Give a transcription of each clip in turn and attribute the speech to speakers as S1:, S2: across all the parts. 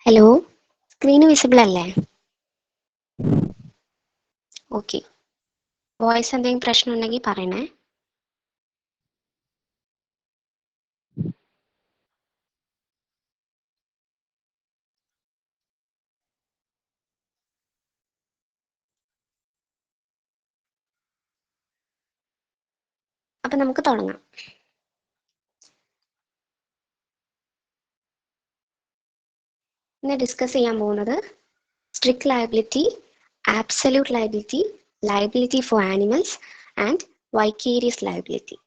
S1: Hello, screen visible അല്ലേ? Okay. Voice എന്തെങ്കിലും പ്രശ്നം ഉണ്ടെങ്കിൽ പറയണേ. അപ്പൊ നമുക്ക് തുടങ്ങാം. ഇന്ന് ഡിസ്കസ് ചെയ്യാൻ പോകുന്നത് strict liability, absolute liability, liability four animals and vicarious liability.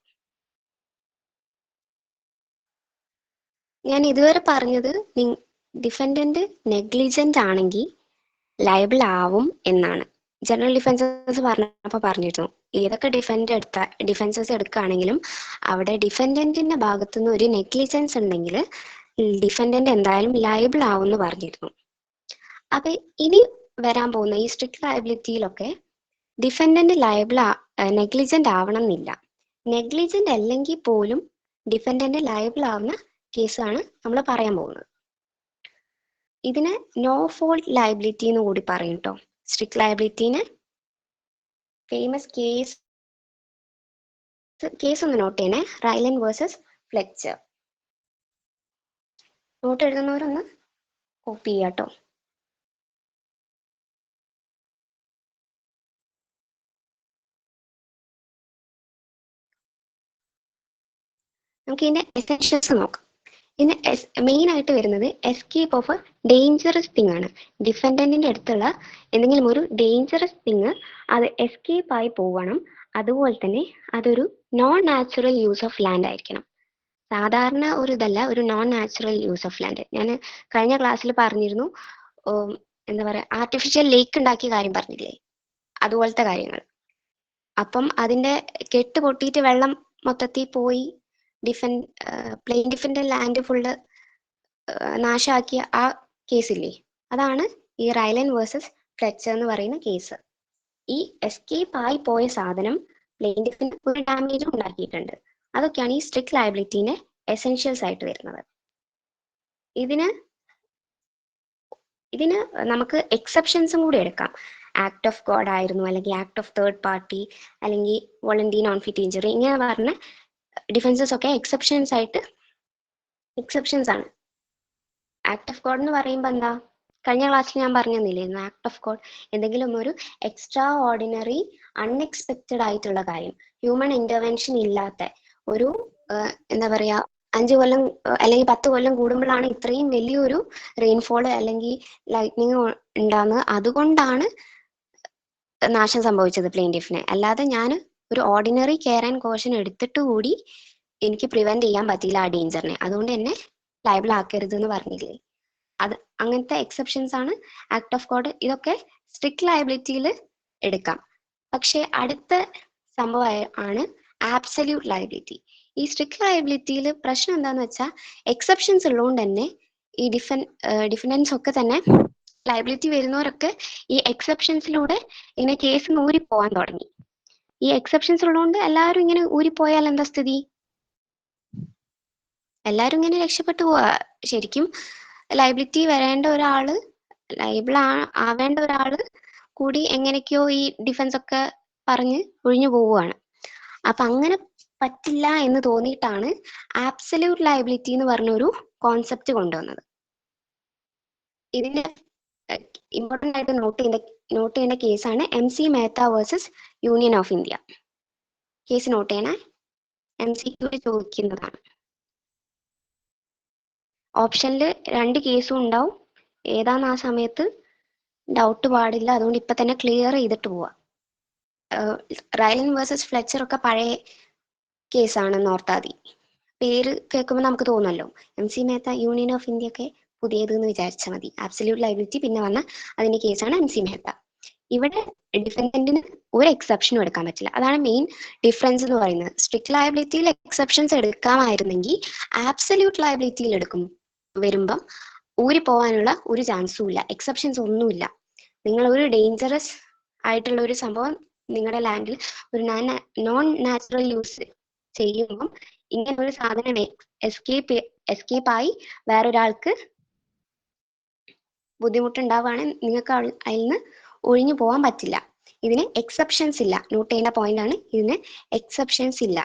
S1: ഞാൻ ഇതുവരെ പറഞ്ഞത് ഡിഫൻഡന്റ് നെഗ്ലിജന്റ് ആണെങ്കിൽ ലയബിൾ ആവും എന്നാണ്. ജനറൽ ഡിഫൻസസ് പറഞ്ഞപ്പോൾ പറഞ്ഞിരുന്നു ഏതൊക്കെ ഡിഫൻസസ് എടുക്കുകയാണെങ്കിലും അവിടെ ഡിഫൻഡന്റിന്റെ ഭാഗത്തുനിന്ന് ഒരു നെഗ്ലിജൻസ് ഉണ്ടെങ്കിൽ ഡിഫൻഡന്റ് എന്തായാലും ലയബിൾ ആവും എന്ന് പറഞ്ഞിരുന്നു. അപ്പൊ ഇനി വരാൻ പോകുന്ന ഈ സ്ട്രിക്റ്റ് ലയബിലിറ്റിയിലൊക്കെ ഡിഫൻഡന്റ് നെഗ്ലിജന്റ് ആവണം എന്നില്ല. നെഗ്ലിജന്റ് അല്ലെങ്കിൽ പോലും ഡിഫൻഡന്റ് ലയബിൾ ആവുന്ന കേസാണ് നമ്മൾ പറയാൻ പോകുന്നത്. ഇതിന് നോ ഫോൾട്ട് ലയബിലിറ്റി എന്ന് കൂടി പറയും കേട്ടോ. സ്ട്രിക്റ്റ് ലയബിലിറ്റീന് ഫേമസ് കേസ് ഒന്ന് നോട്ട് ചെയ്യണേ. Rylands versus Fletcher. നോട്ട് എഴുതുന്നവരൊന്ന് കോപ്പി ചെയ്യാട്ടോ. നമുക്ക് ഇതിന്റെ എസെൻഷ്യൽസ് നോക്കാം. ഇതിന് മെയിൻ ആയിട്ട് വരുന്നത് escape of a dangerous thing ആണ്. ഡിഫൻഡന്റിന്റെ അടുത്തുള്ള എന്തെങ്കിലും ഒരു ഡേഞ്ചറസ് തിങ് അത് എസ്കേപ്പ് ആയി പോവണം. അതുപോലെ തന്നെ അതൊരു non natural use of land ആയിരിക്കണം. സാധാരണ ഒരു ഇതല്ല, ഒരു non natural use of land. ഞാൻ കഴിഞ്ഞ ക്ലാസ്സിൽ പറഞ്ഞിരുന്നു, എന്താ പറയാ, ആർട്ടിഫിഷ്യൽ ലേക്ക് ഉണ്ടാക്കിയ കാര്യം പറഞ്ഞില്ലേ, അതുപോലത്തെ കാര്യങ്ങൾ. അപ്പം അതിന്റെ കെട്ട് പൊട്ടിയിട്ട് വെള്ളം മൊത്തത്തിൽ പോയി പ്ലെയിൻറ്റിഫിന്റെ ലാൻഡ് ഫുള്ള് നാശാക്കിയ ആ കേസില്ലേ, അതാണ് ഈ റൈലൻ വേഴ്സസ് ഫ്ലെച്ചർ എന്ന് പറയുന്ന കേസ്. ഈ എസ്കേപ്പ് ആയി പോയ സാധനം പ്ലെയിൻറ്റിഫിന് ഒരു ഡാമേജും ഉണ്ടാക്കിയിട്ടുണ്ട്. അതൊക്കെയാണ് ഈ സ്ട്രിക്റ്റ് ലയബിലിറ്റീന്റെ എസെൻഷ്യൽസ് ആയിട്ട് വരുന്നത്. ഇതിന് നമുക്ക് എക്സെപ്ഷൻസും കൂടി എടുക്കാം. ആക്ട് ഓഫ് ഗോഡ് ആയിരുന്നു, അല്ലെങ്കിൽ ആക്ട് ഓഫ് തേർഡ് പാർട്ടി, അല്ലെങ്കിൽ വോളണ്ടറി നോൺ ഫിറ്റ് ഇഞ്ചറി, ഇങ്ങനെ പറഞ്ഞ ഡിഫൻസസ് ഒക്കെ എക്സെപ്ഷൻസ് ആണ്. ആക്ട് ഓഫ് ഗോഡ് എന്ന് പറയുമ്പോൾ എന്താ, കഴിഞ്ഞ ക്ലാസ്സിൽ ഞാൻ പറഞ്ഞു തന്നില്ലായിരുന്നു, ആക്ട് ഓഫ് ഗോഡ് എന്തെങ്കിലും ഒരു എക്സ്ട്രാ ഓർഡിനറി അൺഎക്സ്പെക്റ്റഡ് ആയിട്ടുള്ള കാര്യം, ഹ്യൂമൻ ഇന്റർവെൻഷൻ ഇല്ലാത്ത ഒരു എന്താ പറയാ 5 കൊല്ലം അല്ലെങ്കിൽ 10 കൊല്ലം കൂടുമ്പോഴാണ് ഇത്രയും വലിയൊരു റെയിൻഫോൾ അല്ലെങ്കിൽ ലൈറ്റ്നിങ് ഉണ്ടാകുന്നത്. അതുകൊണ്ടാണ് നാശം സംഭവിച്ചത് പ്ലെയിൻറ്റിഫിന്. അല്ലാതെ ഞാൻ ഒരു ഓർഡിനറി കെയർ ആൻഡ് കോഷൻ എടുത്തിട്ട് കൂടി എനിക്ക് പ്രിവെന്റ് ചെയ്യാൻ പറ്റിയില്ല ആ ഡേഞ്ചറിനെ, അതുകൊണ്ട് തന്നെ ലയബിൾ ആക്കരുത് എന്ന് പറഞ്ഞില്ലേ. അത് അങ്ങനത്തെ എക്സെപ്ഷൻസ് ആണ് ആക്ട് ഓഫ് ഗോഡ്. ഇതൊക്കെ സ്ട്രിക്റ്റ് ലയബിലിറ്റിയിൽ എടുക്കാം. പക്ഷെ അടുത്ത സംഭവം ആണ് ആബ്സല്യൂട്ട് ലയബിലിറ്റി. ഈ സ്ട്രിക്റ്റ് ലയബിലിറ്റിയിൽ പ്രശ്നം എന്താന്ന് വെച്ചാൽ എക്സെപ്ഷൻസ് ഉള്ളതുകൊണ്ട് തന്നെ ഈ ഡിഫൻഡൻസ് ഒക്കെ തന്നെ ലയബിലിറ്റി വരുന്നവരൊക്കെ ഈ എക്സെപ്ഷൻസിലൂടെ ഇങ്ങനെ കേസ് ഊരിപ്പോവാൻ തുടങ്ങി. ഈ എക്സെപ്ഷൻസ് ഉള്ളതുകൊണ്ട് എല്ലാവരും ഇങ്ങനെ ഊരിപ്പോയാൽ എന്താ സ്ഥിതി? എല്ലാവരും ഇങ്ങനെ രക്ഷപ്പെട്ടു പോവാ. ശരിക്കും ലയബിലിറ്റി വരേണ്ട ഒരാള്, ലയബിൾ ആവേണ്ട ഒരാള് കൂടി എങ്ങനെയൊക്കെയോ ഈ ഡിഫൻസ് ഒക്കെ പറഞ്ഞ് ഒഴിഞ്ഞു പോവുകയാണ്. അപ്പൊ അങ്ങനെ പറ്റില്ല എന്ന് തോന്നിയിട്ടാണ് ആബ്സല്യൂട്ട് ലയബിലിറ്റി എന്ന് പറഞ്ഞൊരു കോൺസെപ്റ്റ് കൊണ്ടുവന്നത്. ഇതിന്റെ ഇമ്പോർട്ടന്റ് ആയിട്ട് നോട്ട് ചെയ്യേണ്ട കേസാണ് MC Mehta versus Union of India. Case note ചെയ്യണേ, MCQ ചോദിക്കുന്നതാണ്. ഓപ്ഷനിൽ 2 കേസും ഉണ്ടാവും. ഏതാന്ന് ആ സമയത്ത് ഡൗട്ട് പാടില്ല, അതുകൊണ്ട് ഇപ്പൊ തന്നെ ക്ലിയർ ചെയ്തിട്ട് പോവാ. റൈലൻ വേഴ്സസ് ഫ്ലെച്ചർ ഒക്കെ പഴയ കേസാണെന്ന് ഓർത്താൽ മതി. പേര് കേൾക്കുമ്പോൾ നമുക്ക് തോന്നുമല്ലോ. MC Mehta union of India ഒക്കെ പുതിയത് എന്ന് വിചാരിച്ചാൽ മതി. ആബ്സല്യൂട്ട് ലയബിലിറ്റി പിന്നെ വന്ന അതിന്റെ കേസാണ് MC മേത്ത. ഇവിടെ ഡിഫൻഡന്റിന് ഒരു എക്സെപ്ഷനും എടുക്കാൻ പറ്റില്ല. അതാണ് മെയിൻ ഡിഫറൻസ് എന്ന് പറയുന്നത്. സ്ട്രിക്റ്റ് ലയബിലിറ്റിയിൽ എക്സെപ്ഷൻസ് എടുക്കാമായിരുന്നെങ്കിൽ ആബ്സല്യൂട്ട് ലയബിലിറ്റിയിൽ വരുമ്പം ഊരി പോകാനുള്ള ഒരു ചാൻസും ഇല്ല, എക്സെപ്ഷൻസ് ഒന്നുമില്ല. നിങ്ങൾ ഒരു ഡേഞ്ചറസ് ആയിട്ടുള്ള ഒരു സംഭവം നിങ്ങളുടെ ലാൻഡിൽ ഒരു നോൺ നാച്ചുറൽ യൂസ് ചെയ്യുമ്പം ഇങ്ങനെ ഒരു സാധനം എസ്കേപ്പ് ആയി വേറൊരാൾക്ക് ബുദ്ധിമുട്ടുണ്ടാവുകയാണെങ്കിൽ നിങ്ങൾക്ക് അതിൽ നിന്ന് ഒഴിഞ്ഞു പോകാൻ പറ്റില്ല. ഇതിന് എക്സെപ്ഷൻസ് ഇല്ല. നോട്ട് ചെയ്യേണ്ട പോയിന്റ് ആണ്, ഇതിന് എക്സെപ്ഷൻസ് ഇല്ല.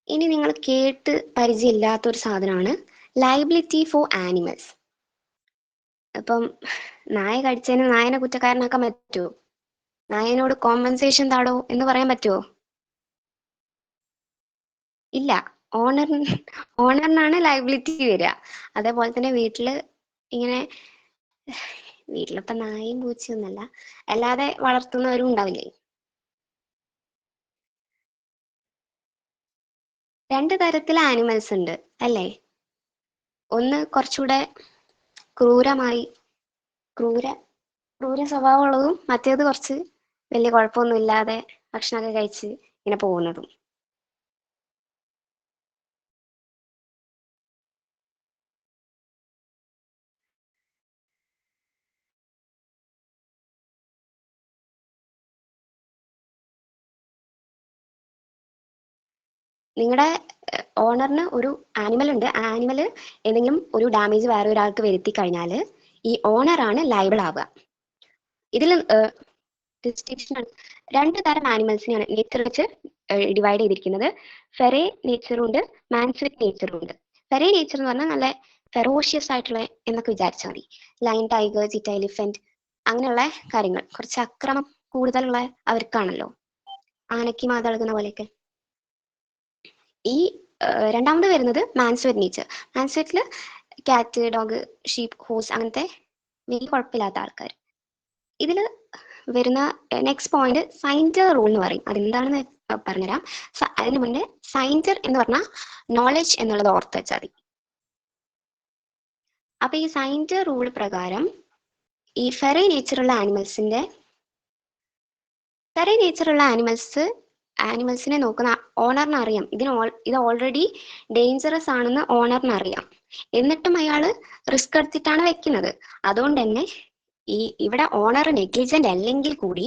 S1: ഇനി നിങ്ങൾ കേട്ട് പരിചയമില്ലാത്തൊരു സാധനമാണ് ലയബിലിറ്റി ഫോർ ആനിമൽസ്. അപ്പം നായ കടിച്ചതിന് നായനെ കുറ്റക്കാരനാക്കാൻ പറ്റുമോ? നായനോട് കോമ്പൻസേഷൻ താടോ എന്ന് പറയാൻ പറ്റുമോ? ഇല്ല. ഓണറിനാണ് ലയബിലിറ്റി വരിക. അതേപോലെ തന്നെ ഇങ്ങനെ വീട്ടിലിപ്പോ നായയും പൂച്ചയൊന്നല്ല, അല്ലാതെ വളർത്തുന്നവരും ഉണ്ടാവില്ലേ? രണ്ട് തരത്തിലെ ആനിമൽസ് ഉണ്ട് അല്ലേ? ഒന്ന് കുറച്ചുകൂടെ ക്രൂരമായി ക്രൂര ക്രൂര സ്വഭാവമുള്ളതും, മറ്റേത് കുറച്ച് വലിയ കുഴപ്പമൊന്നും ഇല്ലാതെ ഭക്ഷണമൊക്കെ കഴിച്ച് ഇങ്ങനെ പോകുന്നതും. നിങ്ങളുടെ ഓണറിന് ഒരു ആനിമൽ ഉണ്ട്. ആ ആനിമൽ എന്തെങ്കിലും ഒരു ഡാമേജ് വേറെ ഒരാൾക്ക് വരുത്തി കഴിഞ്ഞാൽ ഈ ഓണറാണ് ലയബിൾ ആവുക. ഇതിൽ ഡിസ്റ്റിങ്ഷൻ രണ്ട് തരം ആനിമൽസിനെയാണ് നേച്ചർ വെച്ച് ഡിവൈഡ് ചെയ്തിരിക്കുന്നത്. ഫെറേ നേച്ചറും ഉണ്ട്, മാൻസ്വിക് നേച്ചറും ഉണ്ട്. ഫെറേ നേച്ചർ എന്ന് പറഞ്ഞാൽ നല്ല ഫെറോഷ്യസ് ആയിട്ടുള്ള എന്നൊക്കെ വിചാരിച്ചാൽ മതി. ലയൺ, ടൈഗർ, ചീറ്റ, എലിഫന്റ് അങ്ങനെയുള്ള കാര്യങ്ങൾ. കുറച്ച് അക്രമം കൂടുതലുള്ള അവർക്കാണല്ലോ, ആനയ്ക്ക് മാതളകുന്ന പോലെയൊക്കെ. ഈ രണ്ടാമത് വരുന്നത് മാൻസ്വെറ്റ് നേച്ചർ. മാൻസ്വെറ്റില് ക്യാറ്റ്, ഡോഗ്, ഷീപ്പ്, ഹോഴ്സ് അങ്ങനത്തെ വലിയ കുഴപ്പമില്ലാത്ത ആൾക്കാർ. ഇതിൽ വരുന്ന നെക്സ്റ്റ് പോയിന്റ് സൈൻഡർ റൂൾ എന്ന് പറയും. അതെന്താണെന്ന് പറഞ്ഞുതരാം. അതിന് മുന്നേ സൈൻഡർ എന്ന് പറഞ്ഞാൽ നോളജ് എന്നുള്ളത് ഓർത്ത് വെച്ചാൽ മതി. അപ്പൊ ഈ സൈൻഡർ റൂൾ പ്രകാരം ഈ ഫെറേ നേച്ചറുള്ള ആനിമൽസിനെ നോക്കുന്ന ഓണറിന് അറിയാം ഇത് ഓൾറെഡി ഡേഞ്ചറസ് ആണെന്ന് ഓണറിന് അറിയാം. എന്നിട്ടും അയാൾ റിസ്ക് എടുത്തിട്ടാണ് വെക്കുന്നത്. അതുകൊണ്ട് തന്നെ ഇവിടെ ഓണർ നെഗ്ലിജന്റ് അല്ലെങ്കിൽ കൂടി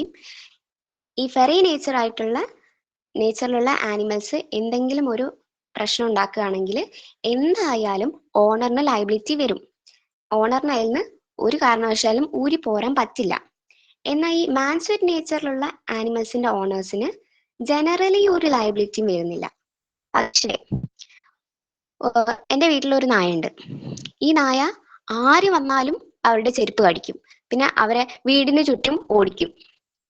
S1: ഈ ഫെറേ നേച്ചറിലുള്ള ആനിമൽസ് എന്തെങ്കിലും ഒരു പ്രശ്നം ഉണ്ടാക്കുകയാണെങ്കിൽ എന്തായാലും ഓണറിന് ലയബിലിറ്റി വരും. ഓണറിന് അതിൽ നിന്ന് ഒരു കാരണവശാലും ഊരി പോരാൻ പറ്റില്ല. എന്നാൽ ഈ മാൻസ്വെറ്റ് നേച്ചറിലുള്ള ആനിമൽസിന്റെ ഓണേഴ്സിന് ജനറലി ഒരു ലയബിലിറ്റിയും വരുന്നില്ല. പക്ഷേ എൻ്റെ വീട്ടിലൊരു നായുണ്ട്. ഈ നായ ആര് വന്നാലും അവരുടെ ചെരുപ്പ് കടിക്കും, പിന്നെ അവരെ വീടിന് ചുറ്റും ഓടിക്കും.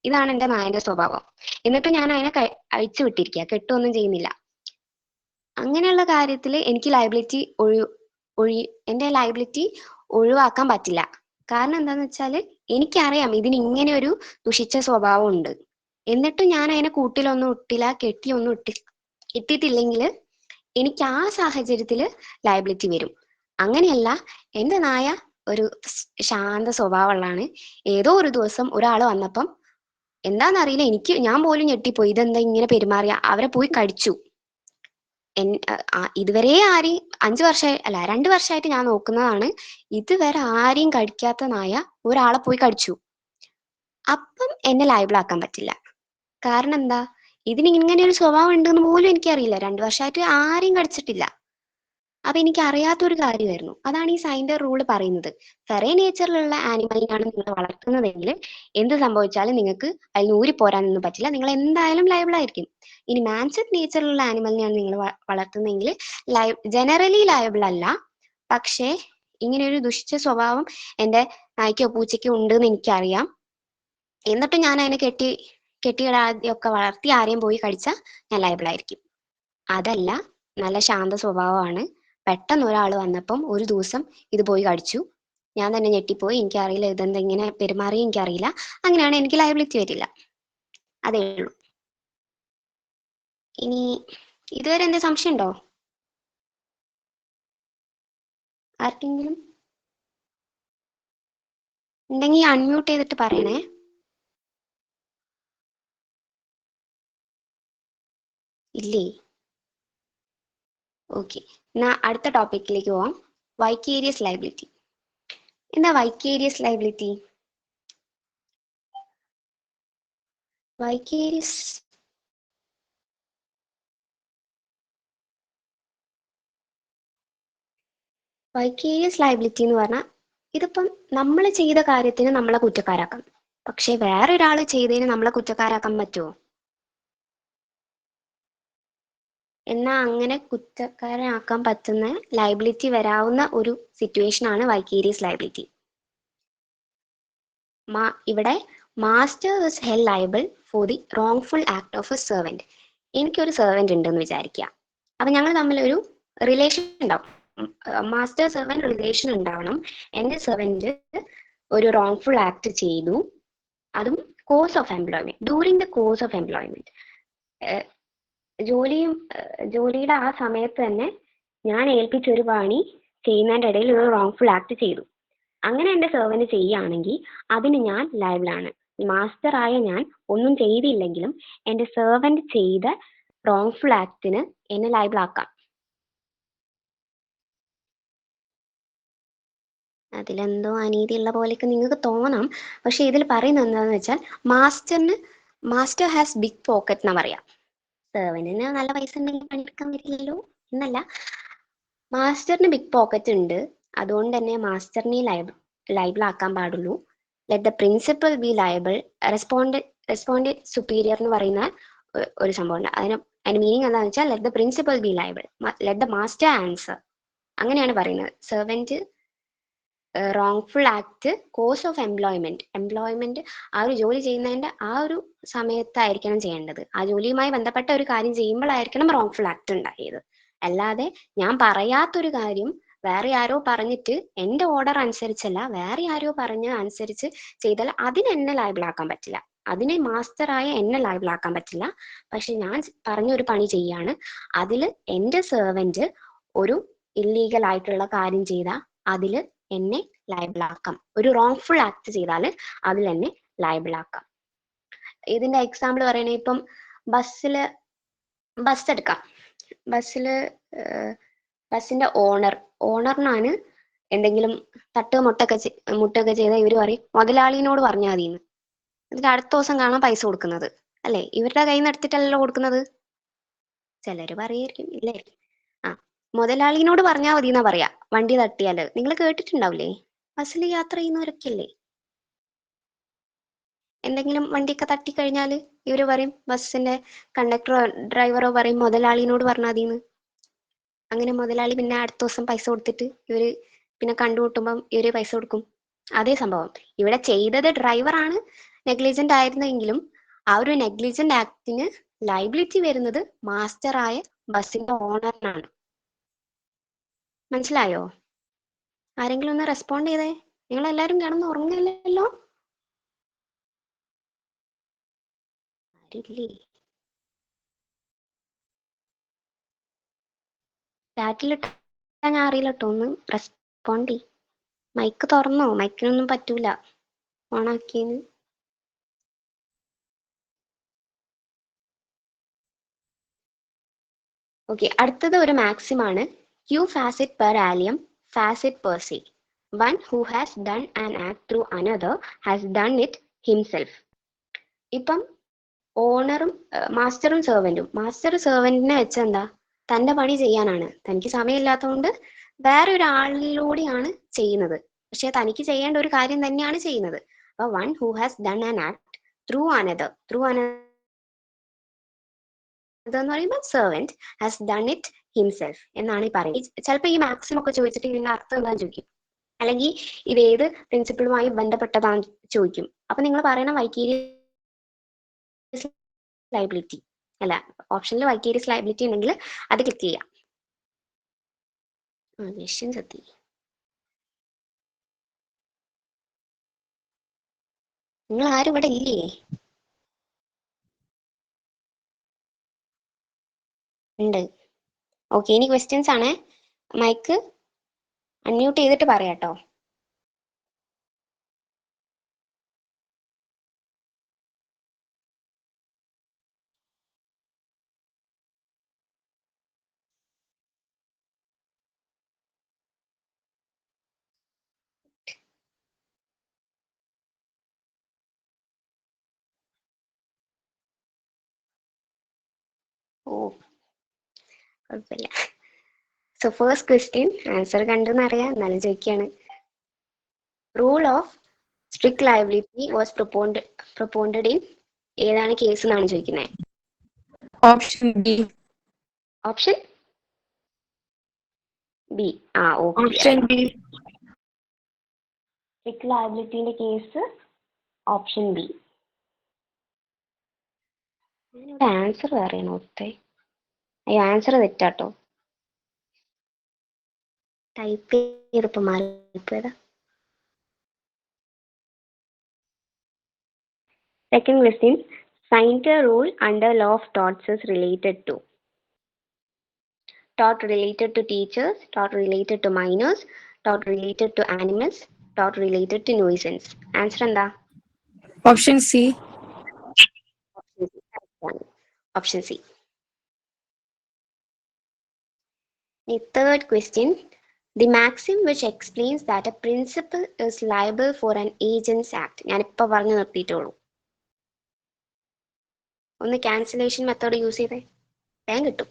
S1: ഇതാണ് എൻ്റെ നായന്റെ സ്വഭാവം. എന്നിട്ട് ഞാൻ അതിനെ അഴിച്ചു വിട്ടിരിക്കുക, കെട്ടുമൊന്നും ചെയ്യുന്നില്ല. അങ്ങനെയുള്ള കാര്യത്തിൽ എനിക്ക് എൻ്റെ ലയബിലിറ്റി ഒഴിവാക്കാൻ പറ്റില്ല. കാരണം എന്താന്ന് വെച്ചാല് എനിക്കറിയാം ഇതിന് ഇങ്ങനെ ഒരു ദുഷിച്ച സ്വഭാവം ഉണ്ട്. എന്നിട്ടും ഞാൻ അതിനെ കൂട്ടിലൊന്നും ഇട്ടില്ല, കെട്ടിയൊന്നും ഇട്ടിട്ടില്ലെങ്കിൽ എനിക്ക് ആ സാഹചര്യത്തിൽ ലയബിലിറ്റി വരും. അങ്ങനെയല്ല, എൻ്റെ നായ ഒരു ശാന്ത സ്വഭാവമുള്ളതാണ്. ഏതോ ഒരു ദിവസം ഒരാൾ വന്നപ്പം എന്താണെന്നറിയില്ല, ഞാൻ പോലും ഞെട്ടിപ്പോയി. ഇതെന്താ ഇങ്ങനെ പെരുമാറിയ, അവരെ പോയി കടിച്ചു. ഇതുവരെ ആരെയും 5 വർഷമായി അല്ല 2 വർഷമായിട്ട് ഞാൻ നോക്കുന്നതാണ്. ഇതുവരെ ആരെയും കടിക്കാത്ത നായ ഒരാളെ പോയി കടിച്ചു. അപ്പം എന്നെ ലയബിൾ ആക്കാൻ പറ്റില്ല. കാരണം എന്താ, ഇതിന് ഇങ്ങനെ ഒരു സ്വഭാവം ഉണ്ടെന്ന് പോലും എനിക്കറിയില്ല. 2 വർഷമായിട്ട് ആരെയും കടിച്ചിട്ടില്ല. അപ്പൊ എനിക്ക് അറിയാത്തൊരു കാര്യമായിരുന്നു. അതാണ് ഈ സൈൻഡർ റൂൾ പറയുന്നത്. ഫെറേ നേച്ചറിലുള്ള ആനിമലിനാണ് നിങ്ങൾ വളർത്തുന്നതെങ്കിൽ എന്ത് സംഭവിച്ചാലും നിങ്ങൾക്ക് അതിൽ ഊരി പോരാനൊന്നും പറ്റില്ല, നിങ്ങൾ എന്തായാലും ലയബിൾ ആയിരിക്കും. ഇനി മാൻസ്വെറ്റ് നേച്ചറിലുള്ള ആനിമലിനെയാണ് നിങ്ങൾ വളർത്തുന്നതെങ്കിൽ ജനറലി ലയബിൾ അല്ല. പക്ഷേ ഇങ്ങനെ ഒരു ദുഷിച്ച സ്വഭാവം എൻ്റെ നായ്ക്കോ പൂച്ചയ്ക്കോ ഉണ്ടെന്ന് എനിക്കറിയാം. എന്നിട്ടും ഞാൻ അതിനെ കെട്ടിയിടാതെയൊക്കെ വളർത്തി ആരെയും പോയി കടിച്ചാൽ ഞാൻ ലയബിൾ ആയിരിക്കും. അതല്ല, നല്ല ശാന്ത സ്വഭാവമാണ്. പെട്ടെന്ന് ഒരാൾ വന്നപ്പം ഒരു ദിവസം ഇത് പോയി കടിച്ചു. ഞാൻ തന്നെ ഞെട്ടിപ്പോയി. എനിക്കറിയില്ല ഇതെന്താ ഇങ്ങനെ പെരുമാറി, എനിക്കറിയില്ല. അങ്ങനെയാണ് എനിക്ക് ലയബിലിറ്റി വരില്ല. അതേ ഉള്ളൂ. ഇനി ഇതുവരെ എന്താ സംശയം ഉണ്ടോ ആർക്കെങ്കിലും? ഉണ്ടെങ്കിൽ അൺമ്യൂട്ട് ചെയ്തിട്ട് പറയണേ. ഇല്ലേ? ഓക്കെ, എന്നാ അടുത്ത ടോപ്പിക്കിലേക്ക് പോവാം. Vicarious liability. എന്താ vicarious liability? Vicarious vicarious liability എന്ന് പറഞ്ഞാൽ ഇതിപ്പം നമ്മൾ ചെയ്ത കാര്യത്തിന് നമ്മളെ കുറ്റക്കാരാക്കാം. പക്ഷെ വേറൊരാൾ ചെയ്തതിന് നമ്മളെ കുറ്റക്കാരാക്കാൻ പറ്റുമോ? എന്നാൽ അങ്ങനെ കുറ്റക്കാരനാക്കാൻ പറ്റുന്ന ലയബിലിറ്റി വരാവുന്ന ഒരു സിറ്റുവേഷൻ ആണ് വൈക്കേരിയസ് ലയബിലിറ്റി. ഇവിടെ master is held liable for the wrongful act of A servant. എനിക്കൊരു സെർവൻറ്റ് ഉണ്ടെന്ന് വിചാരിക്കുക. അപ്പം ഞങ്ങൾ തമ്മിലൊരു റിലേഷൻ ഉണ്ടാവും, മാസ്റ്റർ സെർവൻറ്റ് റിലേഷൻ ഉണ്ടാവണം. എൻ്റെ സെർവൻറ്റ് ഒരു റോങ്ഫുൾ ആക്ട് ചെയ്തു, അതും course of employment, during the course of employment. ജോലിയുടെ ആ സമയത്ത് തന്നെ ഞാൻ ഏൽപ്പിച്ച ഒരു പണി ചെയ്യുന്നതിൻ്റെ ഇടയിൽ ഒരു റോങ്ഫുൾ ആക്ട് ചെയ്തു. അങ്ങനെ എൻ്റെ സെർവൻറ്റ് ചെയ്യുകയാണെങ്കിൽ അതിന് ഞാൻ ലയബിളാണ്. മാസ്റ്ററായ ഞാൻ ഒന്നും ചെയ്തില്ലെങ്കിലും എൻ്റെ സെർവൻറ്റ് ചെയ്ത റോങ്ഫുൾ ആക്ടിന് എന്നെ ലയബിളാക്കാം. അതിലെന്തോ അനീതിയുള്ള പോലെയൊക്കെ നിങ്ങൾക്ക് തോന്നാം. പക്ഷെ ഇതിൽ പറയുന്നത് എന്താണെന്ന് വെച്ചാൽ മാസ്റ്റർ ഹാസ് ബിഗ് പോക്കറ്റ് എന്നാ പറയാ. സെർവൻറ്റിന് നല്ല പൈസ ഉണ്ടെങ്കിൽ പണിയെടുക്കാൻ പറ്റില്ലല്ലോ എന്നല്ല. മാസ്റ്ററിന് ബിഗ് പോക്കറ്റ് ഉണ്ട്, അതുകൊണ്ട് തന്നെ മാസ്റ്ററിനെ ലയബിൾ ആക്കാൻ പാടുള്ളൂ. Let the principal be liable. Respond superior എന്ന് പറയുന്ന ഒരു സംഭവമുണ്ട്. അതിന്റെ മീനിങ് എന്താണെന്ന് വെച്ചാൽ let the principal be liable, let the master answer. അങ്ങനെയാണ് പറയുന്നത്. Servant wrongful act course of employment ആ ഒരു ജോലി ചെയ്യുന്നതിന്റെ ആ ഒരു സമയത്തായിരിക്കണം ചെയ്യേണ്ടത്. ആ ജോലിയുമായി ബന്ധപ്പെട്ട ഒരു കാര്യം ചെയ്യുമ്പോഴായിരിക്കണം റോങ്ഫുൾ ആക്ട് ഉണ്ടായത്. അല്ലാതെ ഞാൻ പറയാത്തൊരു കാര്യം വേറെ ആരോ പറഞ്ഞിട്ട് എൻ്റെ ഓർഡർ അനുസരിച്ചല്ല വേറെ ആരോ പറഞ്ഞ അനുസരിച്ച് ചെയ്താൽ അതിന് എന്നെ ലയബിളാക്കാൻ പറ്റില്ല. അതിനെ മാസ്റ്ററായ എന്നെ ലയബിളാക്കാൻ പറ്റില്ല. പക്ഷെ ഞാൻ പറഞ്ഞൊരു പണി ചെയ്യാണ്, അതിൽ എൻ്റെ സെർവൻറ്റ് ഒരു ഇല്ലീഗൽ ആയിട്ടുള്ള കാര്യം ചെയ്താൽ അതിൽ എന്നെ ലയബിളാക്കാം. ഒരു റോങ്ഫുൾ ആക്ട് ചെയ്താൽ അതിൽ എന്നെ ലയബിളാക്കാം. ഇതിന്റെ എക്സാമ്പിൾ പറയണേ, ഇപ്പം ബസ് എടുക്കാം. ബസ്സിന്റെ ഓണറിനാണ് എന്തെങ്കിലും മുട്ടൊക്കെ ചെയ്താൽ ഇവർ പറയും മുതലാളിനോട് പറഞ്ഞാൽ മതിയെന്ന്. എന്നിട്ട് അടുത്ത ദിവസം കാണാൻ പൈസ കൊടുക്കുന്നത് അല്ലേ? ഇവരുടെ കയ്യിൽ നിന്ന് എടുത്തിട്ടല്ലല്ലോ കൊടുക്കുന്നത്. ചിലര് പറയായിരിക്കും, ഇല്ലായിരിക്കും. ആ, മുതലാളിനോട് പറഞ്ഞാൽ മതി എന്നാ പറയാ വണ്ടി തട്ടിയാല്. നിങ്ങൾ കേട്ടിട്ടുണ്ടാവില്ലേ? ബസ്സിൽ യാത്ര ചെയ്യുന്നവരൊക്കെ അല്ലേ, എന്തെങ്കിലും വണ്ടിയൊക്കെ തട്ടിക്കഴിഞ്ഞാൽ ഇവര് പറയും, ബസ്സിന്റെ കണ്ടക്ടറോ ഡ്രൈവറോ പറയും മുതലാളിനോട് പറഞ്ഞാൽ മതിന്ന്. അങ്ങനെ മുതലാളി പിന്നെ അടുത്ത ദിവസം പൈസ കൊടുത്തിട്ട് ഇവര് പിന്നെ കണ്ടുമുട്ടുമ്പം ഇവര് പൈസ കൊടുക്കും. അതേ സംഭവം ഇവിടെ ചെയ്തത് ഡ്രൈവറാണ് നെഗ്ലിജന്റ് ആയിരുന്നെങ്കിലും ആ ഒരു നെഗ്ലിജന്റ് ആക്ടിന് ലയബിലിറ്റി വരുന്നത് മാസ്റ്ററായ ബസ്സിന്റെ ഓണറിനാണ്. മനസ്സിലായോ? ആരെങ്കിലും ഒന്ന് റെസ്പോണ്ട് ചെയ്തേ. നിങ്ങൾ എല്ലാരും കിടന്ന് ഉറങ്ങില്ലല്ലോ? ആരില്ലേ? ചാറ്റിലിട്ടാ ഞാൻ അറിയില്ല കേട്ടോ, ഒന്ന് റെസ്പോണ്ട് ചെയ്. മൈക്ക് തുറന്നോ? മൈക്കിനൊന്നും പറ്റൂല ഓണാക്കിയതിന്. ഓക്കെ, അടുത്തത് ഒരു മാക്സിം ആണ്. Q facit per alium ഫാസിറ്റ് per സെ. One who has done an act through another has done it himself. ഇപ്പം ഓണറും മാസ്റ്ററും സെർവൻറ്റും, മാസ്റ്റർ സെർവൻറ്റിനെ വെച്ചെന്താ തന്റെ പണി ചെയ്യാനാണ്. തനിക്ക് സമയമില്ലാത്തതുകൊണ്ട് വേറെ ഒരാളിലൂടെയാണ് ചെയ്യുന്നത്. പക്ഷെ തനിക്ക് ചെയ്യേണ്ട ഒരു കാര്യം തന്നെയാണ് ചെയ്യുന്നത്. അപ്പൊ one who has done an act through another എന്ന് പറയുമ്പോൾ servant has done it himself എന്നാണ് ഈ പറയുന്നത്. ചിലപ്പോൾ ഈ മാക്സിമം ഒക്കെ ചോദിച്ചിട്ട് ഇതിന്റെ അർത്ഥം എന്താണെന്ന് ചോദിക്കും, അല്ലെങ്കിൽ ഇത് ഏത് പ്രിൻസിപ്പിളുമായി ബന്ധപ്പെട്ടതാന്ന് ചോദിക്കും. അപ്പൊ നിങ്ങൾ പറയണം വൈക്കീരിയസ് ലയബിലിറ്റി. അല്ല, ഓപ്ഷനിൽ വൈക്കീരിയസ് ലയബിലിറ്റി ഉണ്ടെങ്കിൽ അത് ക്ലിക്ക് ചെയ്യാം. ക്വസ്റ്റ്യൻ എത്തി. നിങ്ങൾ ആരും ഇവിടെ ഇല്ലേ? ഉണ്ട്. ഓക്കെ, ഇനി ക്വസ്റ്റ്യൻസ് ആണ്. മൈക്ക് അൺമ്യൂട്ട് ചെയ്തിട്ട് പറയാട്ടോ. ഓ, കുഴപ്പമില്ല. സോ ഫസ്റ്റ് ക്വസ്റ്റ്യൻ ആൻസർ കണ്ടെന്ന് അറിയാം, എന്നാലും ചോദിക്കുകയാണ്. Rule of strict liability was propounded in ഏതാണ് കേസ് എന്നാണ് ചോദിക്കുന്നത്.
S2: Option B.
S1: Option B. Okay.
S2: Option B.
S1: Strict ലയബിലിറ്റിന്റെ കേസ് ഓപ്ഷൻ ബി. ആൻസർ പറയണോ? അയ്യോ, ആൻസർ തെറ്റാട്ടോ. ടൈപ്പ് ചെയ്തപ്പോ മാറിപ്പോയതാ. Second question, find a rule under law of torts is related to. Tort related to teachers, tort related to minors, tort related to animals, tort related to nuisance. Answer എന്താ?
S2: Option C.
S1: Option C. The third question, the maxim which explains that a principal is liable for an agent's act. ഞാനിപ്പോ പറഞ്ഞു നിർത്തിയിട്ടുള്ളൂ. ഒന്ന് cancellation method use ചെയ്തേ, വേഗം കിട്ടും.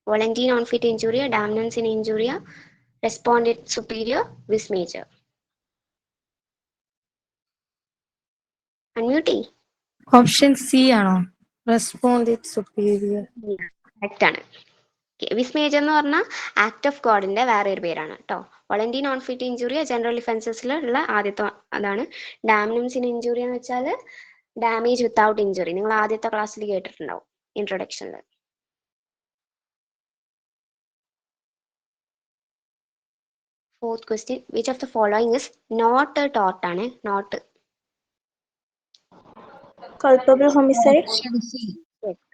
S1: Volunteer non-fit injuria, damnans in injuria, respondent superior, vis major. Unmute.
S2: Option C ആണോ? Respondent superior.
S1: Correct ആണ്. Vis major എന്ന് പറഞ്ഞാൽ ആക്ട് ഓഫ് ഗോഡിന്റെ വേറെ ഒരു പേരാണ് കേട്ടോ. വോളന്റി നോൺ ഫിറ്റ് ഇഞ്ചുറി ജനറൽ ഡിഫൻസസിലുള്ള ആദ്യത്തെ അതാണ്. ഡാമിനംസ് ഇൻ ഇഞ്ചുറി എന്ന് വെച്ചാൽ ഡാമേജ് വിത്തൗട്ട് ഇഞ്ചുറി. നിങ്ങൾ ആദ്യത്തെ ക്ലാസ്സിൽ കേട്ടിട്ടുണ്ടാവും ഇൻട്രൊഡക്ഷനിൽ. Fourth question, which of the following is not a tort ആണ്? Not
S3: culpable homicide.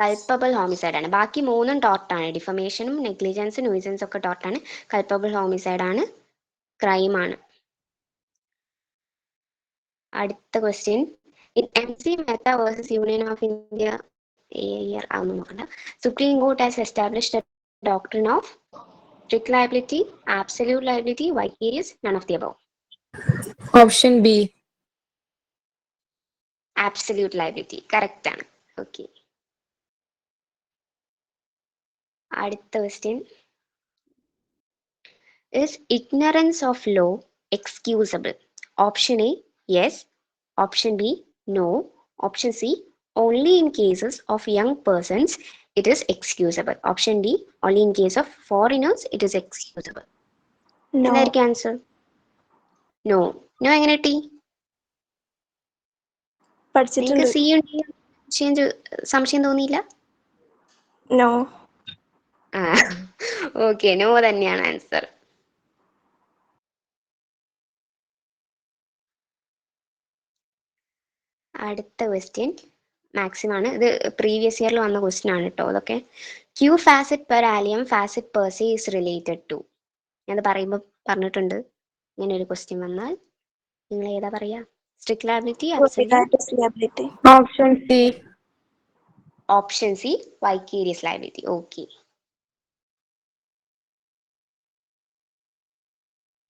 S1: Culpable homicide ആണ്. ബാക്കി മൂന്നും ടോർട്ടാണ്. ഡിഫമേഷനും നെഗ്ലിജൻസും ന്യൂസൻസും ഒക്കെ ടോർട്ടാണ്. കൾപ്പബിൾ ഹോമിസൈഡ് ആണ്, ക്രൈം ആണ്. അടുത്ത question, in MC Mehta versus Union of India year ആവുന്ന നോക്കണ്ട. Supreme Court has established doctrine of strict liability, absolute liability, vicarious, none of the above.
S2: Option B.
S1: Absolute liability correct ആണ്. Okay. അടുത്ത question, is ignorance of law excusable? Option A, yes. Option B, no. Option C, only in cases of young persons it is excusable. Option D, only in case of foreigners it is excusable.
S3: No.
S1: എന്തായിരിക്കും answer? No. No എങ്ങനെ കിട്ടി? നിങ്ങൾക്ക്
S3: പഠിച്ചിട്ടുണ്ട്.
S1: C സംശയം തോന്നിയില്ല?
S3: No.
S1: Okay, no തന്നെയാണ് answer. അടുത്ത question maximum ആണ്. ഇത് പ്രീവിയസ് ഇയറിൽ വന്ന ക്വസ്റ്റ്യൻ ആണ് കേട്ടോ. അതൊക്കെ qui facit per alium facit per se is related to. ഞാൻ പറയുമ്പോൾ പറഞ്ഞിട്ടുണ്ട്, ഇങ്ങനെ ഒരു ക്വസ്റ്റ്യൻ വന്നാൽ നിങ്ങൾ ഏതാ പറയാ? Strict liability,
S3: Vicarious liability.
S2: Option C.
S1: Option C, vicarious liability. Okay.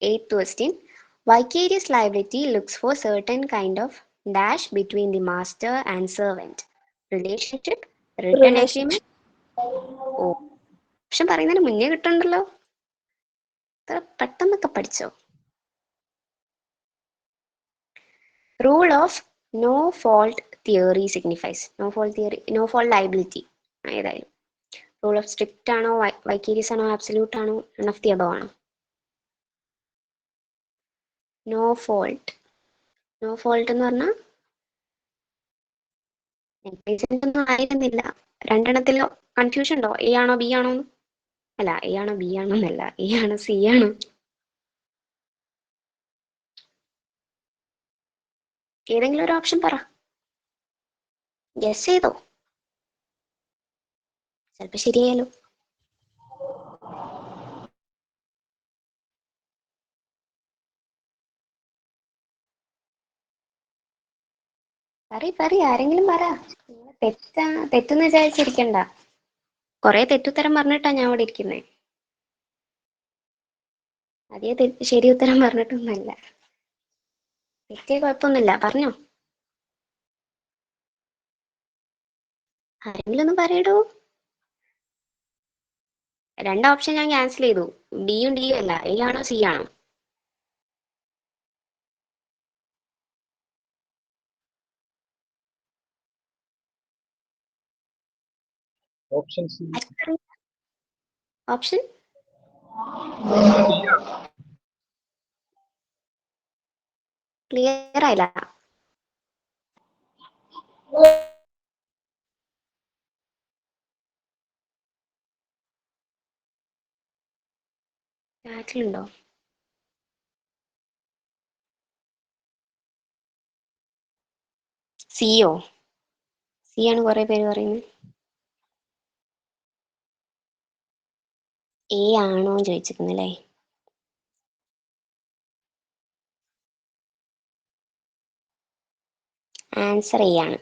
S1: Eighth question, vicarious liability looks for certain kind of dash between the master and servant. Relationship, written agreement. Option പറയുന്നതിന് മുന്നേ കിട്ടണ്ടല്ലോ, പെട്ടെന്നൊക്കെ പഠിച്ചോ. Rule of no fault theory signifies. No fault liability ഏതായാലും rule of strict ആണോ, vicarious ആണോ, absolute ആണോ, none of the above ആണോ? No fault. നോ ഫോൾട്ട് എന്ന് പറഞ്ഞാൽ നെഗ്ലിജന്റ് ഒന്നും ആയിരുന്നില്ല. രണ്ടെണ്ണത്തിൽ കൺഫ്യൂഷൻ ഉണ്ടോ? എ ആണോ ബി ആണോ? അല്ല, എ ആണോ ബി ആണോ എന്നല്ല, എ ആണോ സി ആണോ? ഏതെങ്കിലും ഒരു ഓപ്ഷൻ പറ, ഗസ് ചെയ്തോ, ചിലപ്പോ ശരിയായാലോ. പറ, ആരെങ്കിലും പറ. തെറ്റെന്ന് വിചാരിച്ചിരിക്കണ്ട. കൊറേ തെറ്റുത്തരം പറഞ്ഞിട്ടാ ഞാൻ ഇവിടെ ഇരിക്കുന്നേ. അതേ ശരി ഉത്തരം പറഞ്ഞിട്ടൊന്നുമല്ല. തെറ്റേ കുഴപ്പമൊന്നുമില്ല, പറഞ്ഞോ. ആരെങ്കിലും ഒന്ന് പറയടോ. രണ്ട് ഓപ്ഷൻ ഞാൻ ക്യാൻസൽ ചെയ്തു. ഡിയും അല്ല. എ ആണോ സി ആണോ?
S4: Option C.
S1: ഓപ്ഷൻ ക്ലിയർ ആയില്ല. ചാറ്റിലുണ്ടോ? സിയോ? സി ആണ് കുറെ പേര് പറയുന്നത്. എ ആണോ ചോദിച്ചിരിക്കുന്നല്ലേ? ആൻസർ എ ആണ്.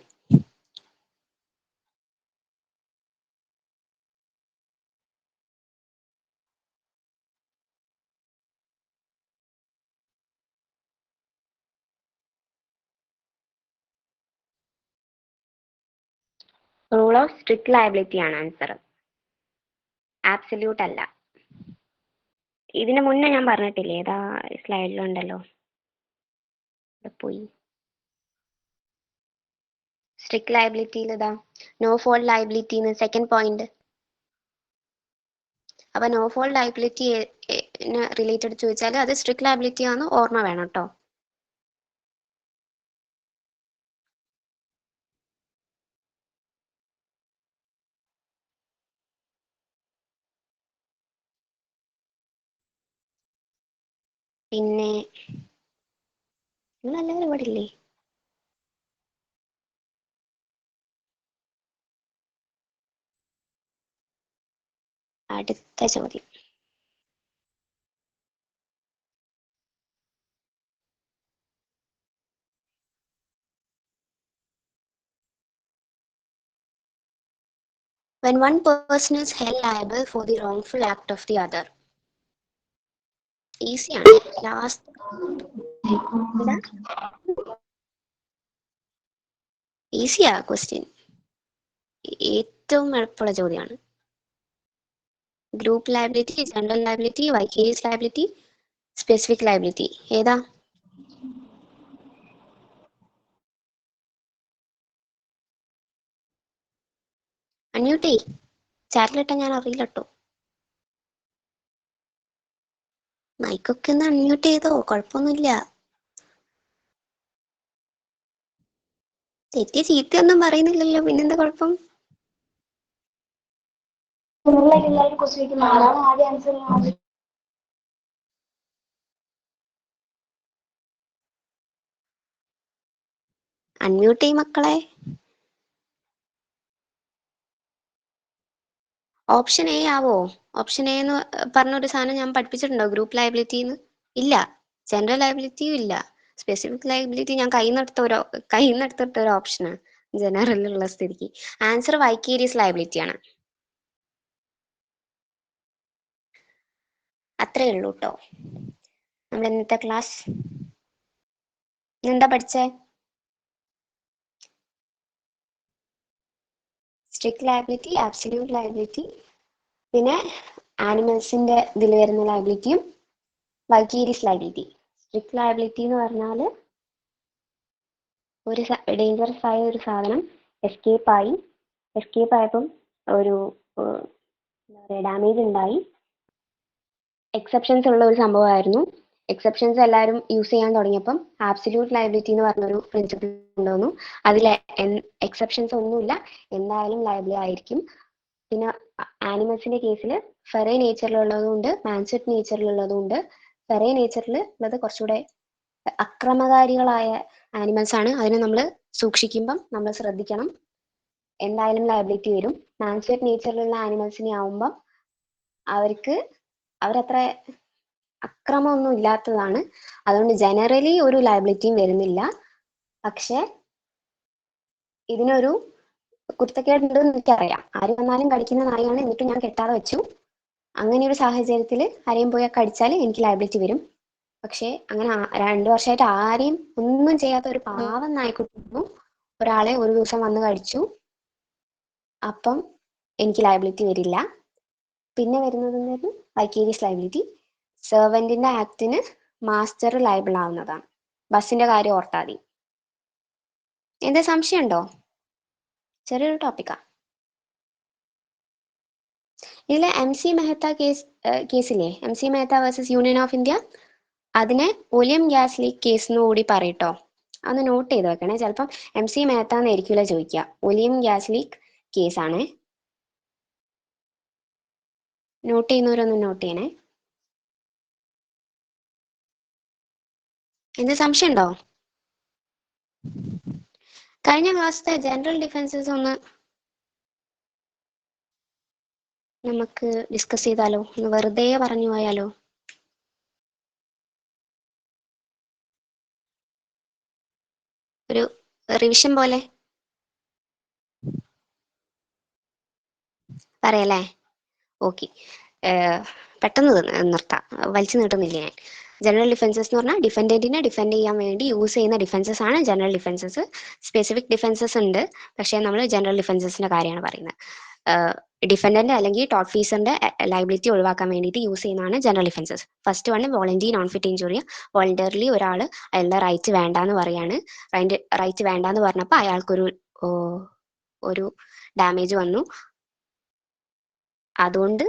S1: റൂൾ ഓഫ് സ്ട്രിക്റ്റ് ലയബിലിറ്റി ആണ് ആൻസർ, ആബ്സല്യൂട്ട് അല്ല. ഇതിന് മുന്നേ ഞാൻ പറഞ്ഞിട്ടില്ലേ, ഏതാ സ്ലൈഡിലുണ്ടല്ലോ, പോയി. സ്ട്രിക്റ്റ് ലയബിലിറ്റിയിൽ ഇതാ no fault liability second point. അപ്പൊ നോ ഫോൾട്ട് ലയബിലിറ്റി റിലേറ്റഡ് ചോദിച്ചാൽ അത് സ്ട്രിക്റ്റ് ലയബിലിറ്റി ആണെന്ന് ഓർമ്മ വേണം കേട്ടോ. പിന്നെ നിങ്ങളെല്ലാവരും ഇവിടെ ഇല്ലേ? അടുത്ത ചോദ്യം. When one person is held liable for the wrongful act of the other. Easy ആണ്. ലാസ്റ്റ് ഈസിയാ ക്വസ്റ്റ്യൻ, ഏറ്റവും എളുപ്പമുള്ള ചോദ്യമാണ്. Group liability, general liability, vicarious liability, specific liability, ഏതാ? അൺമ്യൂട്ട് ചെയ്, ചാറ്റിലിട്ട ഞാൻ അറിയില്ല കേട്ടോ. മൈക്കൊക്കെ ഒന്ന് അൺമ്യൂട്ട് ചെയ്തോ, കുഴപ്പമൊന്നുമില്ല. തെറ്റിയ ചീത്തയൊന്നും പറയുന്നില്ലല്ലോ, പിന്നെന്താ കുഴപ്പം? അൺമ്യൂട്ട് ചെയ് മക്കളെ. ഓപ്ഷൻ എ ആവോ? ഓപ്ഷൻ എ എന്ന് പറഞ്ഞൊരു സാധനം ഞാൻ പഠിപ്പിച്ചിട്ടുണ്ടോ ഗ്രൂപ്പ് ലയബിലിറ്റിന്ന്? ഇല്ല. ജനറൽ ലയബിലിറ്റിയും ഇല്ല. സ്പെസിഫിക് ലയബിലിറ്റി ഞാൻ കയ്യിന്നെടുത്തിട്ട ഒരു ഓപ്ഷനാണ് ജനറലുള്ള സ്ഥിതിക്ക്. ആൻസർ വൈക്കേരിയസ് ലയബിലിറ്റി ആണ്. അത്രേ ഉള്ളൂ കേട്ടോ നമ്മുടെ ഇന്നത്തെ ക്ലാസ്. എന്താ പഠിച്ചേ? സ്ട്രിക്റ്റ് ലയബിലിറ്റി, ആബ്സല്യൂട്ട് ലയബിലിറ്റി, പിന്നെ ആനിമൽസിന്റെ ഇതിൽ വരുന്ന ലയബിലിറ്റിയും വൈക്കേരിയസ് ലയബിലിറ്റി. സ്ട്രിക്റ്റ് ലയബിലിറ്റി എന്ന് പറഞ്ഞാൽ ഒരു ഡേഞ്ചറസ് ആയ ഒരു സാധനം എസ്കേപ്പ് ആയപ്പം ഒരു ഡാമേജ് ഉണ്ടായി. എക്സെപ്ഷൻസ് ഉള്ള ഒരു സംഭവമായിരുന്നു. എക്സെപ്ഷൻസ് എല്ലാവരും യൂസ് ചെയ്യാൻ തുടങ്ങിയപ്പം ആബ്സല്യൂട്ട് ലയബിലിറ്റി എന്ന് പറഞ്ഞൊരു പ്രിൻസിപ്പിൾ കൊണ്ടുവന്നു. അതിൽ എക്സെപ്ഷൻസ് ഒന്നുമില്ല, എന്തായാലും ലയബിൾ ആയിരിക്കും. പിന്നെ ആനിമൽസിന്റെ കേസിൽ ഫെറേ നേച്ചറിലുള്ളതുകൊണ്ട് മാൻസെറ്റ് നേച്ചറിലുള്ളതുകൊണ്ട് ഫെറേ നേച്ചറിൽ ഉള്ളത് കുറച്ചുകൂടെ അക്രമകാരികളായ ആനിമൽസ് ആണ്. അതിനെ നമ്മൾ സൂക്ഷിക്കുമ്പം നമ്മൾ ശ്രദ്ധിക്കണം, എന്തായാലും ലയബിലിറ്റി വരും. മാൻസെറ്റ് നേച്ചറിലുള്ള ആനിമൽസിനെ ആവുമ്പം അവരത്ര അക്രമമൊന്നും ഇല്ലാത്തതാണ്, അതുകൊണ്ട് ജനറലി ഒരു ലയബിലിറ്റിയും വരുന്നില്ല. പക്ഷെ ഇതിനൊരു കുരുത്തക്കേടുണ്ടെന്ന് എനിക്കറിയാം. ആര് വന്നാലും കടിക്കുന്ന നായാണ്, എന്നിട്ട് ഞാൻ കെട്ടാതെ വെച്ചു. അങ്ങനെ ഒരു സാഹചര്യത്തിൽ ആരെയും പോയി കടിച്ചാൽ എനിക്ക് ലയബിലിറ്റി വരും. പക്ഷെ അങ്ങനെ 2 വർഷമായിട്ട് ആരെയും ഒന്നും ചെയ്യാത്ത ഒരു പാവം നായ്ക്കുട്ടിയും ഒരാളെ ഒരു ദിവസം വന്ന് കടിച്ചു, അപ്പം എനിക്ക് ലയബിലിറ്റി വരില്ല. പിന്നെ വരുന്നത് വൈക്കേരിയസ് ലയബിലിറ്റി. സെർവന്റിന്റെ ആക്ടിന് മാസ്റ്റർ ലയബിൾ ആവുന്നതാണ്. ബസ്സിന്റെ കാര്യം ഓർത്താൽ മതി. എന്താ സംശയം ഉണ്ടോ? ചെറിയൊരു ടോപ്പിക്കാ. ഇതിലെ MC മെഹ്ത്ത കേസില്ലേ, MC Mehta versus Union of India, അതിനെ ഒലിയം ഗ്യാസ് ലീക്ക് കേസ് എന്ന് കൂടി പറയട്ടോ. അതൊന്ന് നോട്ട് ചെയ്ത് വെക്കണേ. ചിലപ്പം MC മെഹ്ത്ത എന്നായിരിക്കില്ല ചോദിക്കുക. ഒലിയം ഗ്യാസ് ലീക്ക് കേസാണ്. നോട്ട് ചെയ്യുന്നവരൊന്ന് നോട്ട് ചെയ്യണേ. എന്ത് സംശയം ഉണ്ടോ? കഴിഞ്ഞ ക്ലാസ്സിലെ ജനറൽ ഡിഫൻസസ് ഒന്ന് നമുക്ക് ഡിസ്കസ് ചെയ്താലോ? ഒന്ന് വെറുതെ പറഞ്ഞു പോയാലോ? ഒരു റിവിഷൻ പോലെ പറയല്ലേ? ഓക്കെ, പെട്ടെന്ന് നിർത്താം, വലിച്ചു നീട്ടുന്നില്ല ഞാൻ. ജനറൽ ഡിഫൻസസ് എന്ന് പറഞ്ഞാൽ ഡിഫൻഡന്റിനെ ഡിഫെൻഡ് ചെയ്യാൻ വേണ്ടി യൂസ് ചെയ്യുന്ന ഡിഫൻസസ് ആണ് ജനറൽ ഡിഫൻസസ്. സ്പെസിഫിക് ഡിഫൻസസ് ഉണ്ട്, പക്ഷേ നമ്മൾ ജനറൽ ഡിഫൻസസിന്റെ കാര്യമാണ് പറയുന്നത്. ഡിഫൻഡന്റ് അല്ലെങ്കിൽ ടോട്ട് ഫീസറിന്റെ ലൈബിലിറ്റി ഒഴിവാക്കാൻ വേണ്ടിയിട്ട് യൂസ് ചെയ്യുന്നതാണ് general defences. First one voluntary non fit injury. Voluntarily ഒരാൾ അയാളുടെ റൈറ്റ് വേണ്ടാന്ന് പറയാണ്. റൈറ്റ് വേണ്ടാന്ന് പറഞ്ഞപ്പോൾ അയാൾക്കൊരു ഒരു ഡാമേജ് വന്നു. അതുകൊണ്ട്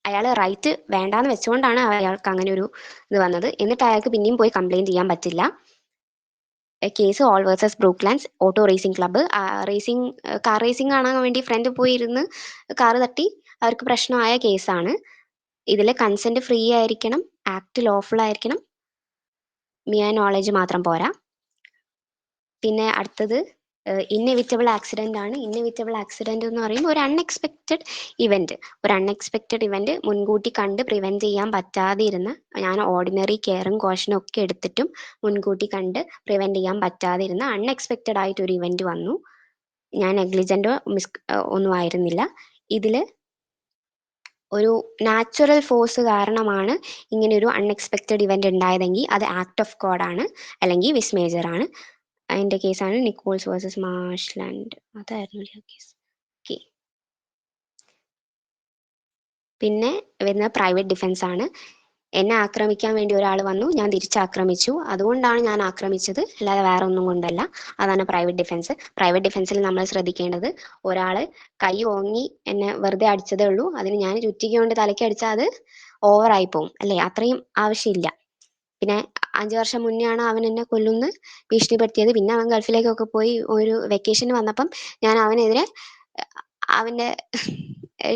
S1: അയാൾ റൈറ്റ് വേണ്ടാന്ന് വെച്ചുകൊണ്ടാണ് അയാൾക്ക് അങ്ങനെ ഒരു ഇത് വന്നത്. എന്നിട്ട് അയാൾക്ക് പിന്നെയും പോയി കംപ്ലൈന്റ് ചെയ്യാൻ പറ്റില്ല. Case Hall versus Brooklands Auto Racing Club. Car racing കാണാൻ വേണ്ടി ഫ്രണ്ട് പോയി ഇരുന്ന് കാറ് തട്ടി അവർക്ക് പ്രശ്നമായ കേസാണ്. ഇതിൽ കൺസെന്റ് ഫ്രീ ആയിരിക്കണം, ആക്ട് ലോഫുൾ ആയിരിക്കണം, മിയ നോളജ് മാത്രം പോരാ. പിന്നെ അടുത്തത് ഇന്നെവിറ്റബിൾ ആക്സിഡന്റ് ആണ്. ഇന്നെവിറ്റബിൾ ആക്സിഡന്റ് എന്ന് പറയുമ്പോൾ ഒരു അൺഎക്സ്പെക്റ്റഡ് ഇവന്റ് മുൻകൂട്ടി കണ്ട് പ്രിവെന്റ് ചെയ്യാൻ പറ്റാതെ ഇരുന്ന്, ഞാൻ ഓർഡിനറി കെയറും കോഷനും ഒക്കെ എടുത്തിട്ടും മുൻകൂട്ടി കണ്ട് പ്രിവെന്റ് ചെയ്യാൻ പറ്റാതെ ഇരുന്ന അൺഎക്സ്പെക്റ്റഡ് ആയിട്ട് ഒരു ഇവന്റ് വന്നു. ഞാൻ നെഗ്ലിജന്റോ ഒന്നും ആയിരുന്നില്ല. ഇതില് ഒരു നാച്ചുറൽ ഫോഴ്സ് കാരണമാണ് ഇങ്ങനെ ഒരു അൺഎക്സ്പെക്റ്റഡ് ഇവന്റ് ഉണ്ടായതെങ്കിൽ അത് ആക്ട് ഓഫ് ഗോഡ് ആണ്, അല്ലെങ്കിൽ വിസ്മേജർ ആണ്. അതിന്റെ കേസാണ് നിക്കോൾസ് വേഴ്സസ് മാർഷ്ലാൻഡ്. അതായിരുന്നു കേസ്. ഓക്കെ, പിന്നെ വരുന്ന പ്രൈവറ്റ് ഡിഫൻസ് ആണ്. എന്നെ ആക്രമിക്കാൻ വേണ്ടി ഒരാൾ വന്നു, ഞാൻ തിരിച്ചാക്രമിച്ചു, അതുകൊണ്ടാണ് ഞാൻ ആക്രമിച്ചത്, അല്ലാതെ വേറെ ഒന്നും കൊണ്ടല്ല. അതാണ് പ്രൈവറ്റ് ഡിഫൻസ്. പ്രൈവറ്റ് ഡിഫൻസിൽ നമ്മൾ ശ്രദ്ധിക്കേണ്ടത്, ഒരാൾ കൈ ഓങ്ങി എന്നെ വെറുതെ അടിച്ചതേ ഉള്ളൂ, അതിന് ഞാൻ ചുറ്റിക കൊണ്ട് തലയ്ക്ക് അടിച്ചാൽ അത് ഓവറായി പോകും അല്ലേ? അത്രയും ആവശ്യമില്ല. പിന്നെ 5 വർഷം മുന്നേ ആണ് അവൻ എന്നെ കൊല്ലുന്ന് ഭീഷണിപ്പെടുത്തിയത്. പിന്നെ അവൻ ഗൾഫിലേക്കൊക്കെ പോയി ഒരു വെക്കേഷന് വന്നപ്പം ഞാൻ അവനെതിരെ അവന്റെ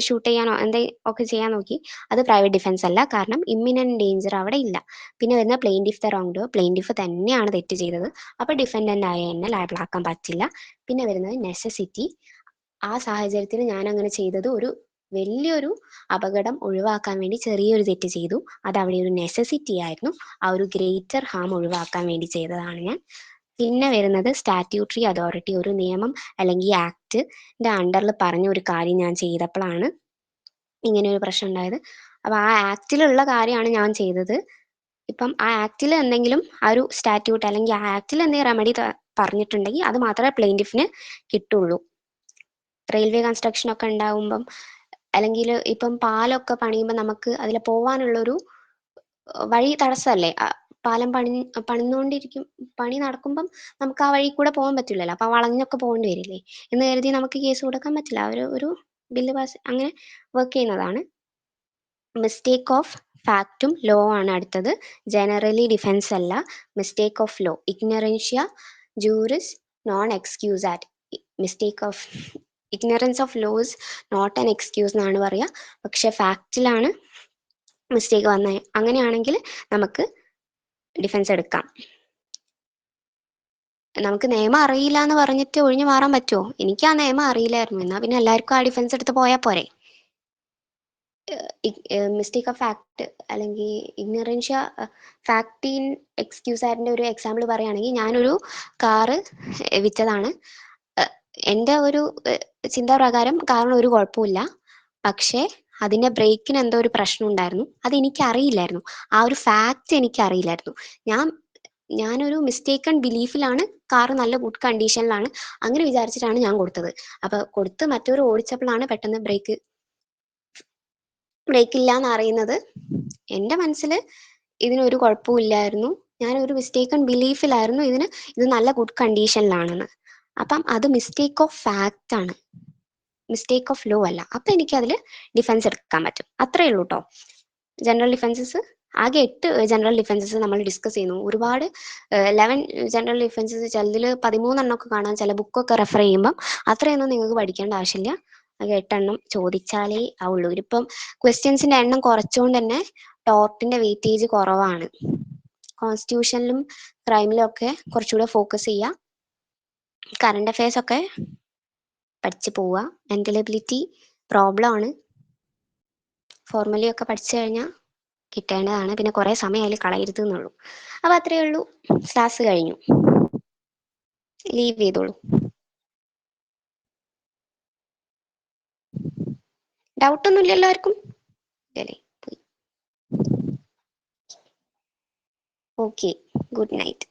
S1: ഷൂട്ട് ചെയ്യാനോ എന്തെങ്കിലും ഒക്കെ ചെയ്യാൻ നോക്കി. അത് പ്രൈവറ്റ് ഡിഫൻസ് അല്ല, കാരണം ഇമ്മിനന്റ് ഡേഞ്ചർ അവിടെ ഇല്ല. പിന്നെ വരുന്ന plaintiff the wrongdoer. Plaintiff തന്നെയാണ് തെറ്റ് ചെയ്തത്, അപ്പൊ ഡിഫൻഡന്റ് ആയ എന്നെ ലയബിൾ ആക്കാൻ പറ്റില്ല. പിന്നെ വരുന്നത് നെസസിറ്റി. ആ സാഹചര്യത്തിൽ ഞാൻ അങ്ങനെ ചെയ്തത് ഒരു വലിയൊരു അപകടം ഒഴിവാക്കാൻ വേണ്ടി ചെറിയൊരു തെറ്റ് ചെയ്തു, അത് അവിടെ ഒരു നെസസിറ്റി ആയിരുന്നു. ആ ഒരു ഗ്രേറ്റർ ഹാം ഒഴിവാക്കാൻ വേണ്ടി ചെയ്തതാണ് ഞാൻ. പിന്നെ വരുന്നത് സ്റ്റാറ്റ്യൂട്ടറി അതോറിറ്റി. ഒരു നിയമം അല്ലെങ്കിൽ ആക്ടിന്റെ അണ്ടറിൽ പറഞ്ഞ ഒരു കാര്യം ഞാൻ ചെയ്തപ്പോഴാണ് ഇങ്ങനെ ഒരു പ്രശ്നം ഉണ്ടായത്. അപ്പൊ ആ ആക്ടിലുള്ള കാര്യമാണ് ഞാൻ ചെയ്തത്. ഇപ്പം ആ ആക്ടിൽ എന്തെങ്കിലും ആ ഒരു സ്റ്റാറ്റ്യൂട്ട് അല്ലെങ്കിൽ ആ ആക്ടിൽ എന്തെങ്കിലും റെമഡി പറഞ്ഞിട്ടുണ്ടെങ്കിൽ അത് മാത്രമേ പ്ലെയിൻറ്റിഫിന് കിട്ടുള്ളൂ. റെയിൽവേ കൺസ്ട്രക്ഷൻ ഒക്കെ ഉണ്ടാവുമ്പം, അല്ലെങ്കിൽ ഇപ്പം പാലമൊക്കെ പണിയുമ്പോൾ നമുക്ക് അതിൽ പോവാനുള്ളൊരു വഴി തടസ്സമല്ലേ? പാലം പണി നടക്കുമ്പം നമുക്ക് ആ വഴി കൂടെ പോകാൻ പറ്റില്ലല്ലോ, അപ്പൊ വളഞ്ഞൊക്കെ പോകേണ്ടി വരില്ലേ എന്ന് കരുതി നമുക്ക് കേസ് കൊടുക്കാൻ പറ്റില്ല. ഒരു ബില്ല് പാസ് അങ്ങനെ വർക്ക് ചെയ്യുന്നതാണ്. മിസ്റ്റേക്ക് ഓഫ് ഫാക്റ്റും ലോ ആണ് അടുത്തത്. ജനറലി ഡിഫൻസ് അല്ല, mistake of law. Ignorantia juris non excusat. Ignorance of laws not an excuse എന്നാണ് പറയുക, പക്ഷെ ഫാക്റ്റിലാണ് മിസ്റ്റേക്ക് വന്നത്. അങ്ങനെയാണെങ്കിൽ നമുക്ക് ഡിഫൻസ് എടുക്കാം. നമുക്ക് നിയമം അറിയില്ല എന്ന് പറഞ്ഞിട്ട് ഒഴിഞ്ഞു മാറാൻ പറ്റുമോ? എനിക്ക് ആ നിയമം അറിയില്ലായിരുന്നു, എന്നാ പിന്നെ എല്ലാവർക്കും ആ ഡിഫൻസ് എടുത്ത് പോയാൽ പോരെ? മിസ്റ്റേക്ക് ഓഫ് ഫാക്ട് അല്ലെങ്കിൽ ഇഗ്നറൻഷ്യ ഫാക്ടീൻ എക്സ്ക്യൂസ് ആറ്റിന്റെ ഒരു എക്സാമ്പിൾ പറയുകയാണെങ്കിൽ, ഞാനൊരു കാറ് വിറ്റതാണ്. എൻ്റെ ഒരു ചിന്താപ്രകാരം കാറിന് ഒരു കുഴപ്പമില്ല, പക്ഷേ അതിന്റെ ബ്രേക്കിന് എന്തോ ഒരു പ്രശ്നം ഉണ്ടായിരുന്നു, അത് എനിക്ക് അറിയില്ലായിരുന്നു. ആ ഒരു ഫാക്ട് എനിക്ക് അറിയില്ലായിരുന്നു. ഞാനൊരു മിസ്റ്റേക്കൺ ബിലീഫിലാണ് കാറ് നല്ല ഗുഡ് കണ്ടീഷനിലാണ് അങ്ങനെ വിചാരിച്ചിട്ടാണ് ഞാൻ കൊടുത്തത്. അപ്പൊ കൊടുത്ത് മറ്റൊരു ഓടിച്ചപ്പോഴാണ് പെട്ടെന്ന് ബ്രേക്ക് ബ്രേക്ക് ഇല്ല എന്ന് അറിയുന്നത് എൻ്റെ മനസ്സിൽ ഇതിനൊരു കുഴപ്പമില്ലായിരുന്നു. ഞാൻ ഒരു മിസ്റ്റേക്കൺ ബിലീഫിലായിരുന്നു ഇത് നല്ല ഗുഡ് കണ്ടീഷനിലാണെന്ന്. അപ്പം അത് മിസ്റ്റേക്ക് ഓഫ് ഫാക്റ്റ് ആണ്, മിസ്റ്റേക്ക് ഓഫ് ലോ അല്ല. അപ്പം എനിക്കതിൽ ഡിഫൻസ് എടുക്കാൻ പറ്റും. അത്രയേ ഉള്ളൂ കേട്ടോ. ജനറൽ ഡിഫൻസസ് ആകെ 8 ജനറൽ ഡിഫൻസസ് നമ്മൾ ഡിസ്കസ് ചെയ്യുന്നു. ഒരുപാട് 11 ജനറൽ ഡിഫൻസസ്, ചിലതിൽ 13 എണ്ണമൊക്കെ കാണാം. ചില ബുക്കൊക്കെ റെഫർ ചെയ്യുമ്പം അത്രയൊന്നും നിങ്ങൾക്ക് പഠിക്കേണ്ട ആവശ്യമില്ല. ആകെ 8 എണ്ണം ചോദിച്ചാലേ ആവുള്ളൂ. ഇപ്പം ക്വസ്റ്റ്യൻസിന്റെ എണ്ണം കുറച്ചുകൊണ്ട് തന്നെ ടോർട്ടിന്റെ വെയിറ്റേജ് കുറവാണ്. കോൺസ്റ്റിറ്റ്യൂഷനിലും ക്രൈമിലും ഒക്കെ കുറച്ചുകൂടെ ഫോക്കസ് ചെയ്യുക. കറണ്ട് അഫയേഴ്സ് ഒക്കെ പഠിച്ചു പോവുക. മെന്റൽ എബിലിറ്റി പ്രോബ്ലം ആണ്. ഫോർമലി ഒക്കെ പഠിച്ചു കഴിഞ്ഞാൽ കിട്ടേണ്ടതാണ്. പിന്നെ കുറേ സമയം അതിൽ കളയരുത് എന്നുള്ളൂ. അപ്പോൾ അത്രയേ ഉള്ളൂ. ക്ലാസ് കഴിഞ്ഞു. ലീവ് ചെയ്തോളൂ. ഡൗട്ടൊന്നും ഇല്ലല്ലോ ആർക്കും? അല്ലേ? Okay, good night.